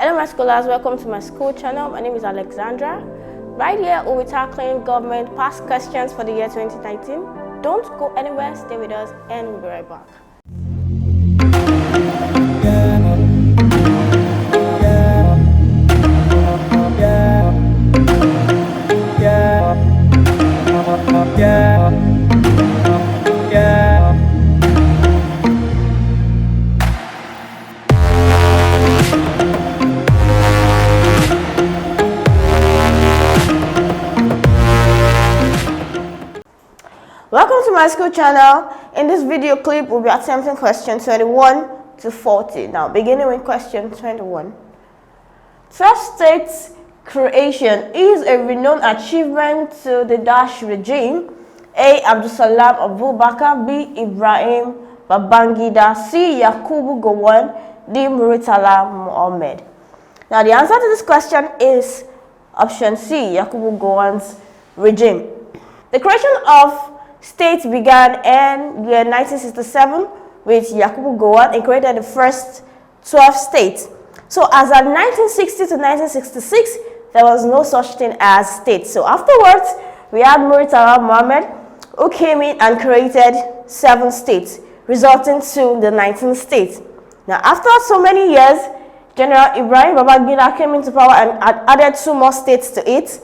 Hello my scholars, welcome to my school channel. My name is Alexandra. Right here we'll be tackling government past questions for the year 2019. Don't go anywhere, stay with us and we'll be right back. Welcome to my school channel. In this video clip, we'll be attempting question 21 to 40. Now, beginning with question 21. 12 states creation is a renowned achievement to the Daesh regime. A. Abdulsalam Abubakar. B. Ibrahim Babangida. C. Yakubu Gowon. D. Muritala Mohammed. Now, the answer to this question is option C, Yakubu Gowon's regime. The creation of states began in the year 1967 with Yakubu Gowon. He created the first 12 states. So as of 1960 to 1966, there was no such thing as states. So afterwards, we had Muritala Mohammed, who came in and created 7 states, resulting to the 19 states. Now after so many years, General Ibrahim Babangida came into power and added 2 more states to it.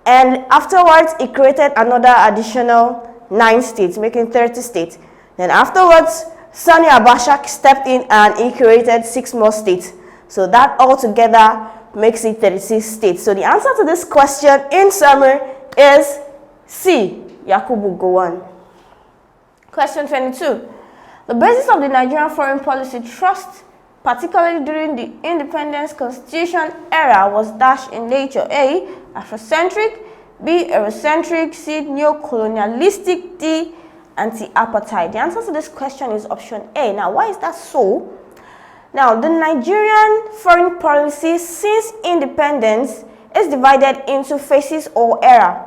And afterwards, he created another additional 9 states, making 30 states. Then afterwards, Sani Abacha stepped in and he created 6 more states. So that altogether makes it 36 states. So the answer to this question in summary is C, Yakubu Gowon. Question 22. The basis of the Nigerian foreign policy trust, particularly during the independence constitution era, was dash in nature. A. Afrocentric. B. Eurocentric. C. Neo-colonialistic. D. Anti-apartheid. The answer to this question is option A. Now, why is that so? Now, the Nigerian foreign policy since independence is divided into phases or era.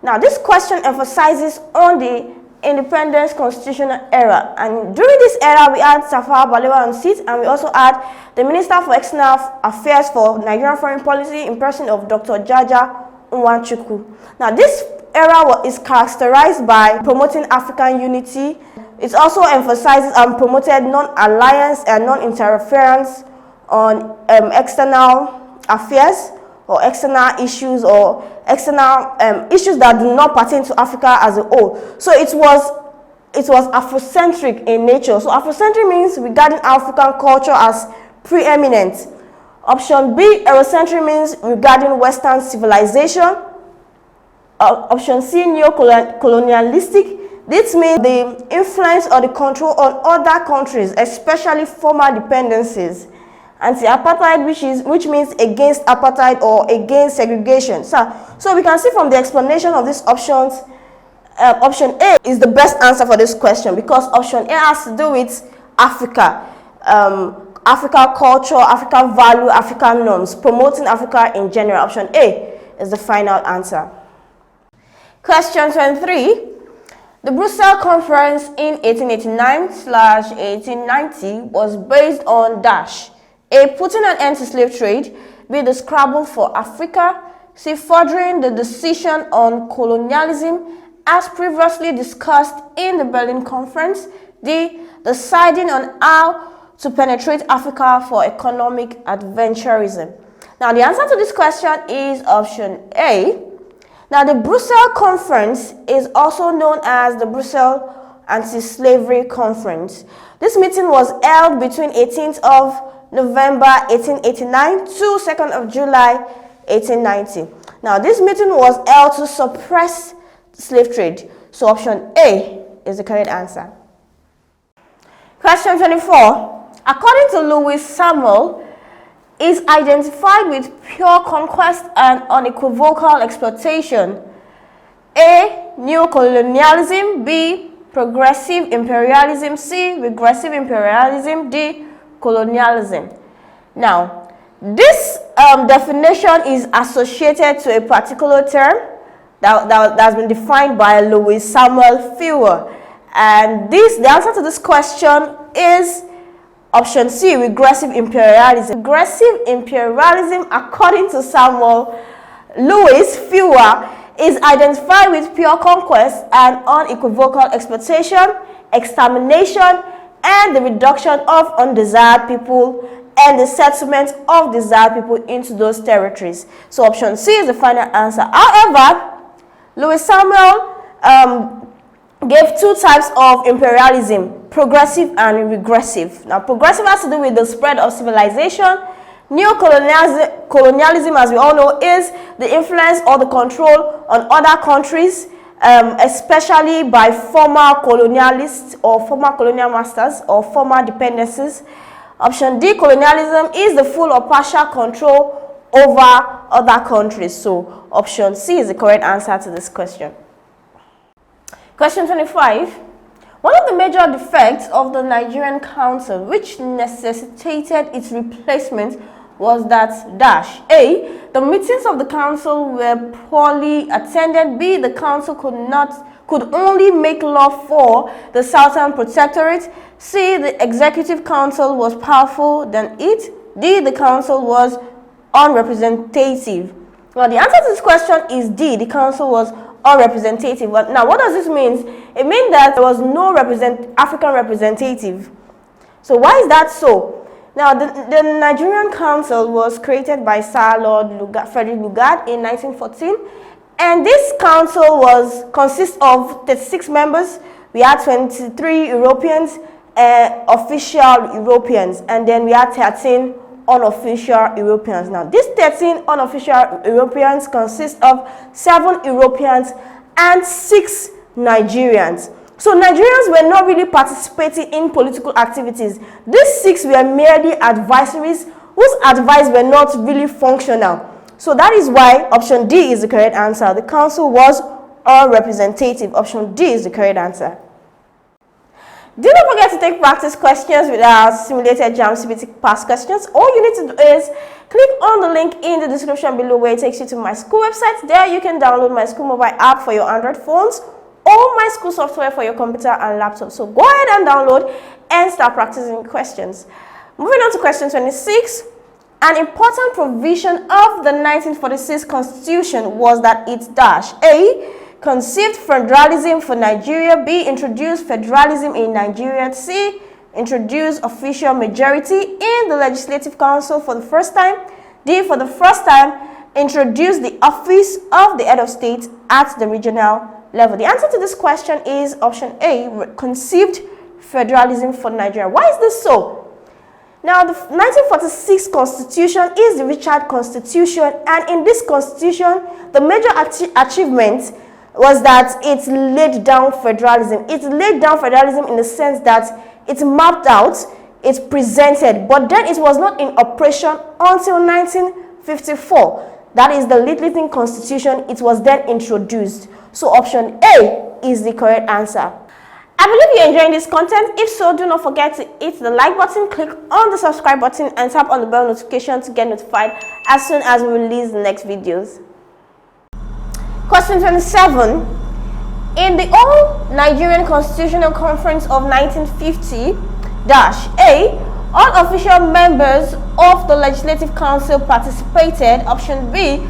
Now, this question emphasizes on the independence constitutional era. And during this era, we had Tafawa Balewa on seat, and we also had the Minister for External Affairs for Nigerian foreign policy in person of Dr. Jaja Nwanchukwu. Now, this era is characterized by promoting African unity. It also emphasizes and promoted non-alliance and non-interference on external affairs or external issues or external issues that do not pertain to Africa as a whole. So it was Afrocentric in nature. So Afrocentric means regarding African culture as preeminent. Option B, Eurocentric, means regarding Western civilization. Option C, neo-colonialistic. This means the influence or the control on other countries, especially former dependencies. Anti-apartheid, which means against apartheid or against segregation. So we can see from the explanation of these options, option A is the best answer for this question, because option A has to do with Africa. African culture, African value, African norms, promoting Africa in general. Option A is the final answer. Question 23. The Brussel Conference in 1889/1890 was based on dash. A. Putting an end to slave trade. B. The scramble for Africa. C. Furthering the decision on colonialism as previously discussed in the Berlin Conference. D. Deciding on how to penetrate Africa for economic adventurism. Now, the answer to this question is option A. Now, the Brussel Conference is also known as the Brussels Anti-Slavery Conference. This meeting was held between 18th of November 1889 to 2nd of July 1890. Now, this meeting was held to suppress slave trade. So, option A is the correct answer. Question 24. According to Louis Samuel, is identified with pure conquest and unequivocal exploitation. A. Neo-colonialism. B. Progressive imperialism. C. Regressive imperialism. D. Colonialism. Now, this definition is associated to a particular term that has been defined by Louis Samuel Fuller. And the answer to this question is Option C, regressive imperialism. Regressive imperialism, according to Samuel Lewis Fewer, is identified with pure conquest and unequivocal exploitation, extermination, and the reduction of undesired people and the settlement of desired people into those territories. So option C is the final answer. However, Lewis Samuel gave two types of imperialism: progressive and regressive. Now, progressive has to do with the spread of civilization. Neo-colonialism, as we all know, is the influence or the control on other countries, especially by former colonialists or former colonial masters or former dependencies. Option D, colonialism, is the full or partial control over other countries. So option C is the correct answer to this question. Question 25. One of the major defects of the Nigerian Council, which necessitated its replacement, was that dash. A, the meetings of the council were poorly attended. B, the council could only make law for the Southern Protectorate. C, the executive council was powerful than it. D, the council was unrepresentative. Well, the answer to this question is D, the council was unrepresentative. Now, what does this mean? It means that there was no African representative. So why is that so? Now, the Nigerian Council was created by Sir Lord Frederick Lugard in 1914, and this council consists of 36 members. We had 23 Europeans, official Europeans, and then we had 13 unofficial Europeans. Now, these 13 unofficial Europeans consist of 7 Europeans and 6 Nigerians. So Nigerians were not really participating in political activities. These 6 were merely advisories whose advice were not really functional. So that is why option D is the correct answer. The council was unrepresentative. Option D is the correct answer. Do not forget to take practice questions with our simulated JAMB CBT past questions. All you need to do is click on the link in the description below where it takes you to my school website. There you can download my school mobile app for your Android phones or my school software for your computer and laptop. So go ahead and download and start practicing questions. Moving on to question 26. An important provision of the 1946 Constitution was that it dash. A, conceived federalism for Nigeria. B, introduced federalism in Nigeria. C, introduced official majority in the Legislative Council for the first time. D, for the first time, introduced the office of the head of state at the regional level. The answer to this question is option A, conceived federalism for Nigeria. Why is this so? Now, the 1946 Constitution is the Richard Constitution, and in this Constitution, the major achievement was that it laid down federalism. It laid down federalism in the sense that it mapped out, it presented, but then it was not in operation until 1954. That is the Little Constitution. It was then introduced. So option A is the correct answer. I believe you're enjoying this content. If so, do not forget to hit the like button, click on the subscribe button, and tap on the bell notification to get notified as soon as we release the next videos. Question 27. In the All-Nigerian Constitutional Conference of 1950, A, all official members of the Legislative Council participated. Option B,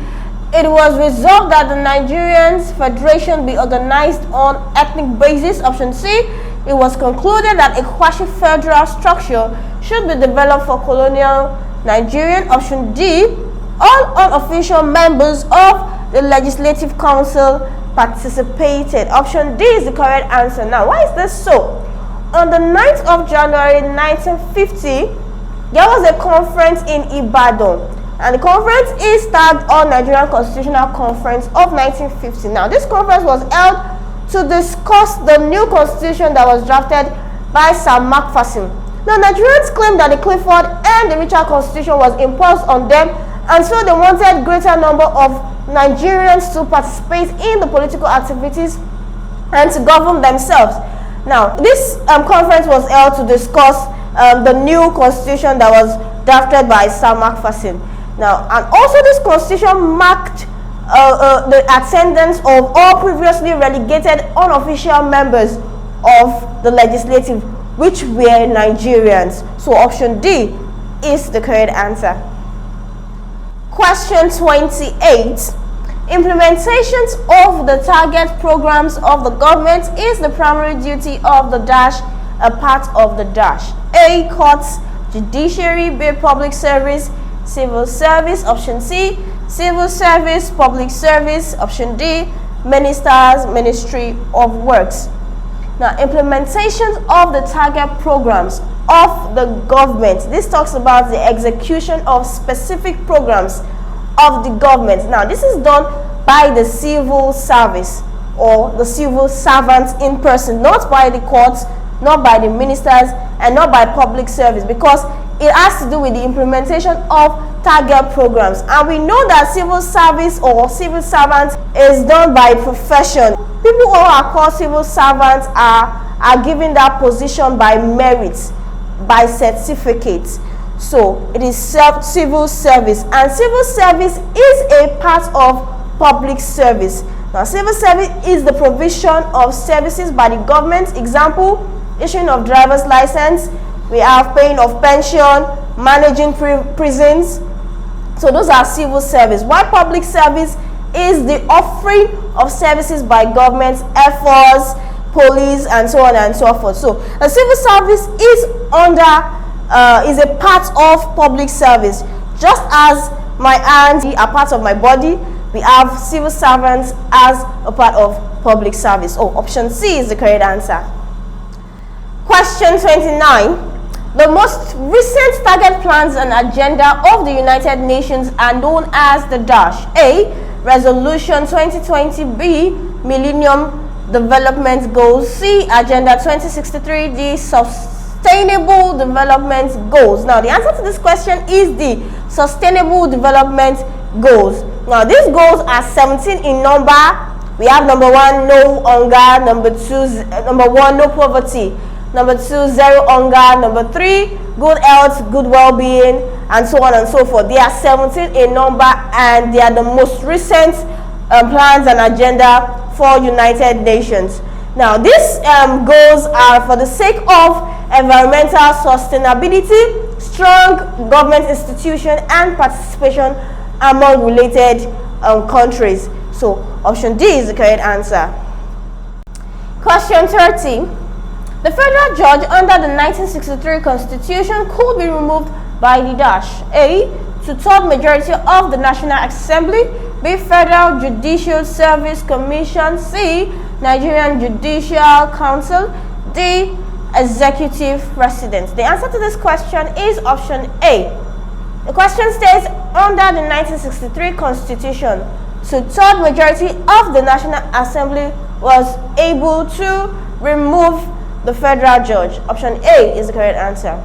it was resolved that the Nigerian Federation be organized on ethnic basis. Option C, it was concluded that a quasi-federal structure should be developed for colonial Nigerian. Option D, all unofficial members of the Legislative Council participated. Option D is the correct answer. Now, why is this so? On the 9th of January 1950, there was a conference in Ibadan. And the conference is tagged on Nigerian Constitutional Conference of 1950. Now, this conference was held to discuss the new constitution that was drafted by Sir Macpherson. Now, Nigerians claimed that the Clifford and the Richard Constitution was imposed on them, and so they wanted greater number of Nigerians to participate in the political activities and to govern themselves. Now, this conference was held to discuss the new constitution that was drafted by Sir Macpherson. Now, and also this constitution marked the attendance of all previously relegated unofficial members of the legislative which were Nigerians. So option D is the correct answer. Question 28. Implementations of the target programs of the government is the primary duty of the dash, a part of the dash. A. Courts, judiciary. B. Public service, civil service. Option C. Civil service, public service. Option D. Ministers, Ministry of Works. Now, implementations of the target programs of the government. This talks about the execution of specific programs of the government. Now, this is done by the civil service or the civil servants in person, not by the courts, not by the ministers, and not by public service, because it has to do with the implementation of target programs. And we know that civil service or civil servants is done by profession. People who are called civil servants are given that position by merit, by certificates. So it is civil service, and civil service is a part of public service. Now, civil service is the provision of services by the government. Example, issuing of driver's license. We have paying of pension, managing prisons. So those are civil service. While public service is the offering of services by government, air force, police, and so on and so forth. So a civil service is is a part of public service. Just as my hands are part of my body, we have civil servants as a part of public service. Oh, option C is the correct answer. Question 29. The most recent target plans and agenda of the United Nations are known as the dash. A. Resolution 2020. B. Millennium Development Goals. C. Agenda 2063. D. Sustainable Development Goals. Now, the answer to this question is the Sustainable Development Goals. Now, these goals are 17 in number. We have number 1, no hunger. Number 1, no poverty. Number 2, zero hunger. Number 3, good health, good well-being, and so on and so forth. They are 17 in number, and they are the most recent plans and agenda for United Nations. Now, these goals are for the sake of environmental sustainability, strong government institution, and participation among related countries. So, option D is the correct answer. Question 30. The federal judge under the 1963 Constitution could be removed by the dash. A. Two-thirds majority of the National Assembly. B. Federal Judicial Service Commission. C. Nigerian Judicial Council. D. Executive President. The answer to this question is option A. The question states, under the 1963 Constitution, two-thirds majority of the National Assembly was able to remove the federal judge. Option A is the correct answer.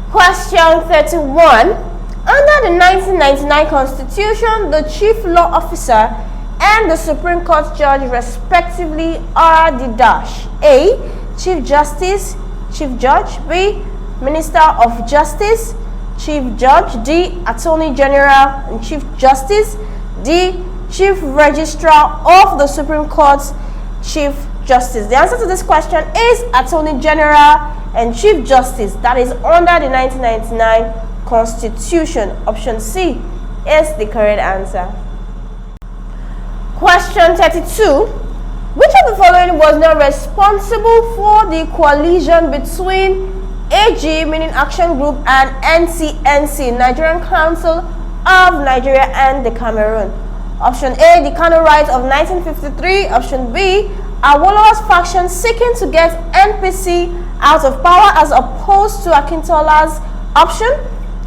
Question 31. Under the 1999 Constitution, the Chief Law Officer and the Supreme Court Judge respectively are the dash. A. Chief Justice, Chief Judge. B. Minister of Justice, Chief Judge. D. Attorney General and Chief Justice. D. Chief Registrar of the Supreme Court, Chief Justice. The answer to this question is Attorney General and Chief Justice. That is under the 1999 Constitution. Option C is the correct answer. Question 32. Which of the following was not responsible for the coalition between AG, meaning Action Group, and NCNC, Nigerian Council of Nigeria and the Cameroon? Option A, the Kano Riots of 1953. Option B, Awolowo's faction seeking to get NPC out of power as opposed to Akintola's option.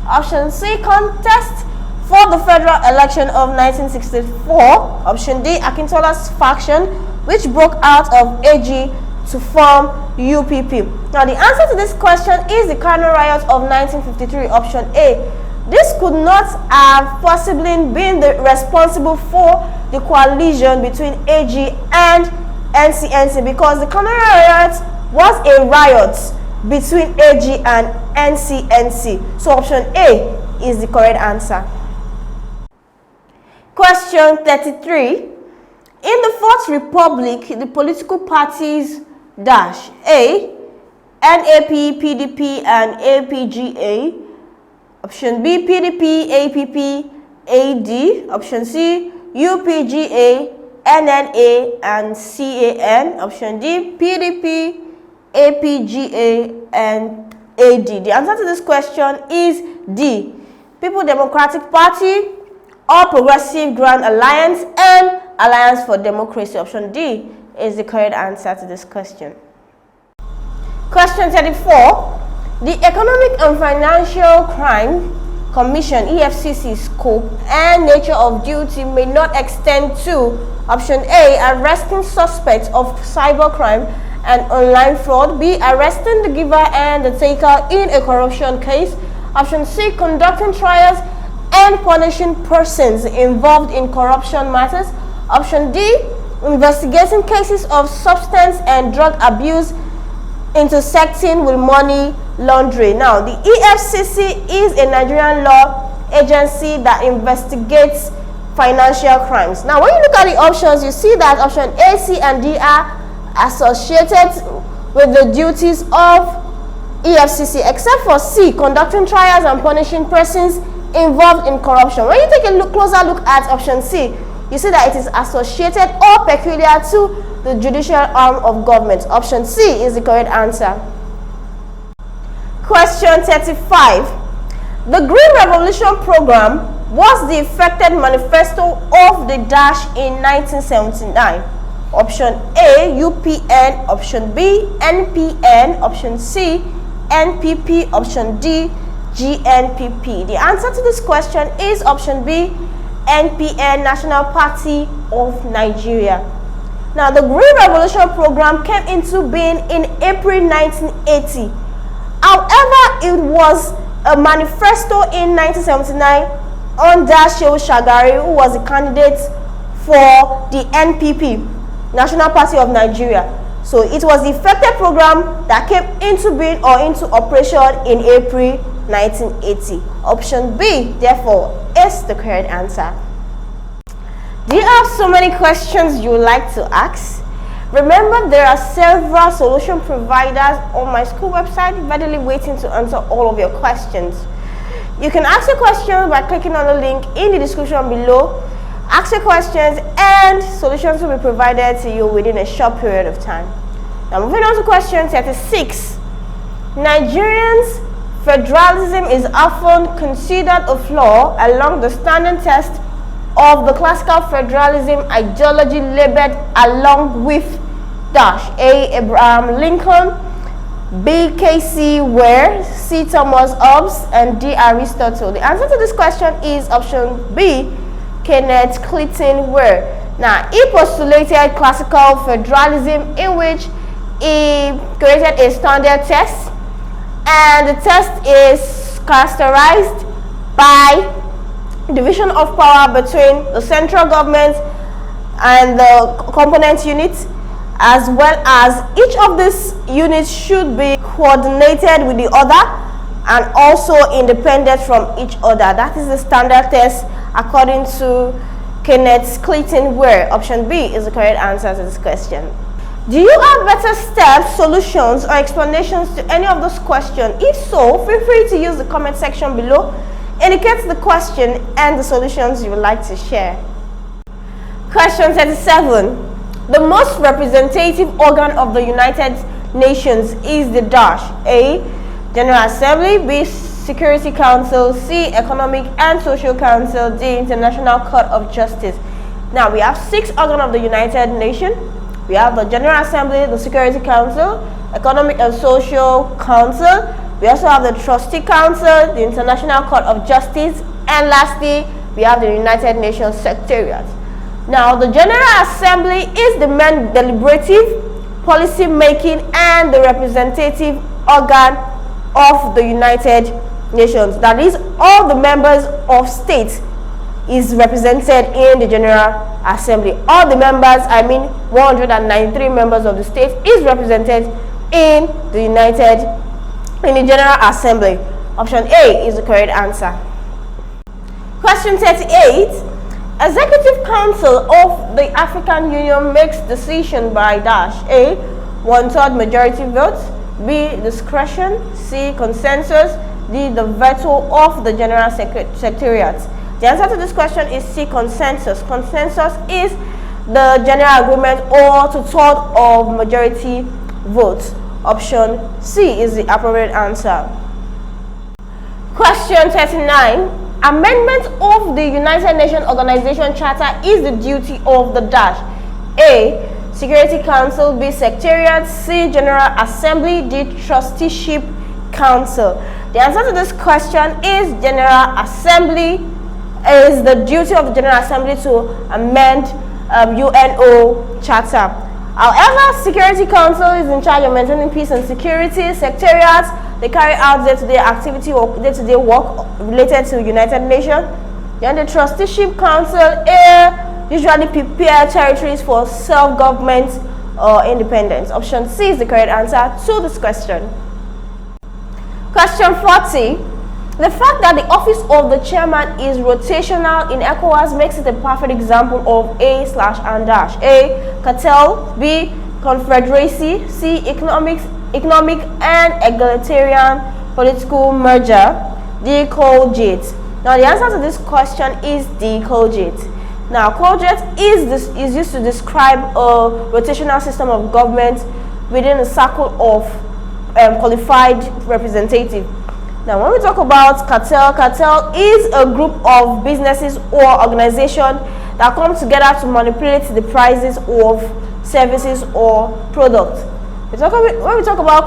Option C, contest for the federal election of 1964. Option D, Akintola's faction, which broke out of AG to form UPP. Now, the answer to this question is the Kano Riot of 1953. Option A. This could not have possibly been responsible for the coalition between AG and NCNC, because the Kano Riot was a riot between AG and NCNC. So option A is the correct answer. Question 33. In the Fourth Republic, the political parties dash. A. NAP, PDP, and APGA. Option B, PDP, APP, AD. Option C, UPGA, NNA, and CAN. Option D, PDP, APGA, and AD. The answer to this question is D, People Democratic Party, All Progressive Grand Alliance, and Alliance for Democracy. Option D is the correct answer to this question. Question 34. The Economic and Financial Crime Commission (EFCC) scope and nature of duty may not extend to option A, arresting suspects of cybercrime and online fraud, B, arresting the giver and the taker in a corruption case, option C, conducting trials and punishing persons involved in corruption matters, option D, investigating cases of substance and drug abuse intersecting with money laundering. Now, the EFCC is a Nigerian law agency that investigates financial crimes. Now, when you look at the options, you see that option A, C, and D are associated with the duties of EFCC, except for C, conducting trials and punishing persons involved in corruption. When you take a closer look at option C, you see that it is associated or peculiar to the judicial arm of government. Option C is the correct answer. Question 35. The Green Revolution program was the effective manifesto of the Dash in 1979. Option A, UPN, option B, NPN, option C, NPP, option D, GNPP. The answer to this question is option B, NPN, National Party of Nigeria. Now, the Green Revolution program came into being in April 1980. However, it was a manifesto in 1979 under Shehu Shagari, who was a candidate for the NPP, National Party of Nigeria. So it was the effective program that came into being or into operation in April 1980. Option B, therefore, is the correct answer. Do you have so many questions you would like to ask? Remember, there are several solution providers on my school website readily waiting to answer all of your questions. You can ask your questions by clicking on the link in the description below. Ask your questions and solutions will be provided to you within a short period of time. Now, moving on to question 36. Nigerians' federalism is often considered a flaw along the standard test of the classical federalism ideology labeled along with Dash: A, Abraham Lincoln, B, K.C. Ware, C, Thomas Hobbes, and D, Aristotle. The answer to this question is option B, Kenneth Clinton Ware. Now, he postulated classical federalism in which he created a standard test, and the test is characterized by division of power between the central government and the component units, as well as each of these units should be coordinated with the other and also independent from each other. That is the standard test according to Kenneth Clinton Ware. Option B is the correct answer to this question. Do you have better steps, solutions, or explanations to any of those questions? If so, feel free to use the comment section below. Indicate the question and the solutions you would like to share. Question 37. The most representative organ of the United Nations is the Dash: A, General Assembly, B, Security Council, C, Economic and Social Council, D, International Court of Justice. Now, we have 6 organs of the United Nations. We have the General Assembly, the Security Council, Economic and Social Council. We also have the Trustee Council, the International Court of Justice, and lastly, we have the United Nations Secretariat. Now, the General Assembly is the main deliberative, policy-making, and the representative organ of the United Nations. That is, all the members of states is represented in the General Assembly. All the members, 193 members of the states, is represented in the General Assembly. Option A is the correct answer. Question 38. Executive Council of the African Union makes decision by Dash: A, 1/3 majority votes, B. Discretion. C. Consensus. D. The veto of the General Secretariat. The answer to this question is C. Consensus. Consensus is the general agreement or two-thirds of majority votes. Option C is the appropriate answer. Question 39. Amendment of the United Nations Organization Charter is the duty of the dash. A. Security Council. B. Secretariat. C. General Assembly. D. Trusteeship Council. The answer to this question is General Assembly. Is the duty of the General Assembly to amend UNO Charter. However, Security Council is in charge of maintaining peace and security. Secretariats, they carry out day-to-day activity or day-to-day work related to United Nations. Then the Trusteeship Council usually prepare territories for self-government or independence. Option C is the correct answer to this question. Question 40. The fact that the office of the chairman is rotational in ECOWAS makes it a perfect example of A/and-. A. Cartel. B. Confederacy. C. Economic and egalitarian political merger. D. Colgate. Now the answer to this question is D. Colgate. Now Colgate is used to describe a rotational system of government within a circle of qualified representative. Now, when we talk about cartel is a group of businesses or organizations that come together to manipulate the prices of services or products. When we talk about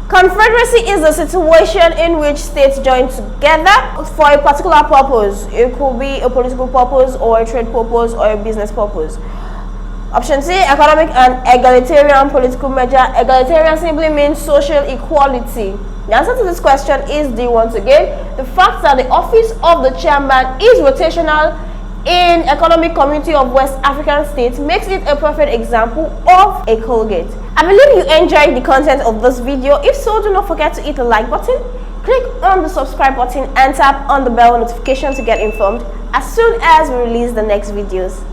confederacy is a situation in which states join together for a particular purpose. It could be a political purpose or a trade purpose or a business purpose. Option C, economic and egalitarian political merger. Egalitarian simply means social equality. The answer to this question is D once again. The fact that the office of the chairman is rotational in Economic Community of West African States makes it a perfect example of a Colgate. I believe you enjoyed the content of this video. If so, do not forget to hit the like button, click on the subscribe button and tap on the bell notification to get informed as soon as we release the next videos.